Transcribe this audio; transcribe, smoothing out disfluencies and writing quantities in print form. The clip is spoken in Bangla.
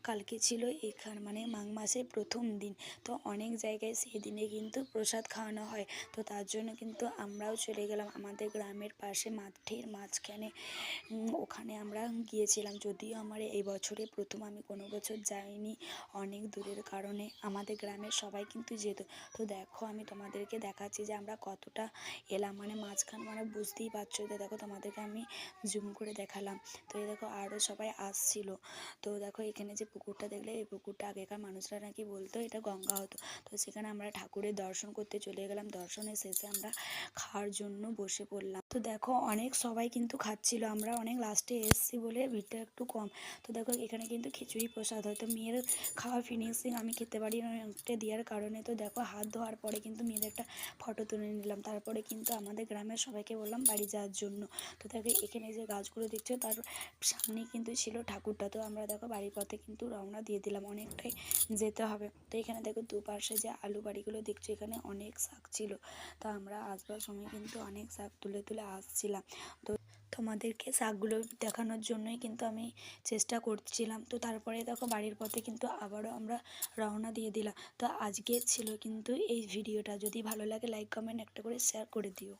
কালকে ছিল মানে মাঘ মাসের প্রথম দিন। তো অনেক জায়গায় সেই দিনে কিন্তু প্রসাদ খাওয়ানো হয়। তো তার জন্য কিন্তু আমরাও চলে গেলাম আমাদের গ্রামের পাশে মাঠের মাঝখানে। ওখানে আমরা গিয়েছিলাম, যদিও আমার এই বছরে প্রথম, আমি কোনো বছর যাইনি অনেক দূরের কারণে। আমাদের গ্রামের সবাই কিন্তু যেত। তো দেখো আমি তোমাদেরকে দেখাচ্ছি যে আমরা কতটা এলাম, মানে মাঝখান, মানে বুঝতেই পারছো। তো দেখো তোমাদেরকে আমি জুম করে দেখালাম। তো এই দেখো আরও সবাই আসছিল। তো দেখো এখানে যে পুকুরটা দেখলে, এই পুকুরটা আগেকার মানুষরা নাকি বলতো এটা গঙ্গা হতো। তো সেখানে আমরা ঠাকুরের দর্শন করতে চলে গেলাম। দর্শনের শেষে আমরা খাওয়ার জন্য বসে পড়লাম। তো দেখো অনেক সবাই কিন্তু খাচ্ছিল, আমরা অনেক লাস্টে এসেছি বলে ভিড়টা একটু কম। তো দেখো এখানে কিন্তু খিচুড়ি প্রসাদ হয়। তো মেয়ের খাওয়া ফিনিশিং আমি খেতে পারি না অনেকটা দেওয়ার কারণে। তো দেখো হাত ধোয়ার পরে কিন্তু মেয়েদের একটা ফটো তুলে নিলাম। তারপরে কিন্তু আমাদের গ্রামের সবাইকে বললাম বাড়ি যাওয়ার জন্য। তো দেখো এখানে যে গাছগুলো দেখছো তার সামনে কিন্তু ছিল ঠাকুরটা। তো আমরা দেখো বাড়ির পথে কিন্তু রওনা দিয়ে দিলাম, অনেকটাই যেতে হবে। তো এখানে দেখো দুপাশে যে আলু বাড়িগুলো দেখছো, এখানে অনেক শাক ছিল। তো আমরা আসবার সময় কিন্তু অনেক শাক তুলে তুলে আসছিলাম। তো তোমাদেরকে শাকগুলো দেখানোর জন্যই কিন্তু আমি চেষ্টা করছিলাম। তো তারপরে দেখো বাড়ির পথে কিন্তু আবারও আমরা রওনা দিয়ে দিলাম। তো আজকের ছিল কিন্তু এই ভিডিওটা। যদি ভালো লাগে লাইক কমেন্ট একটা করে শেয়ার করে দিও।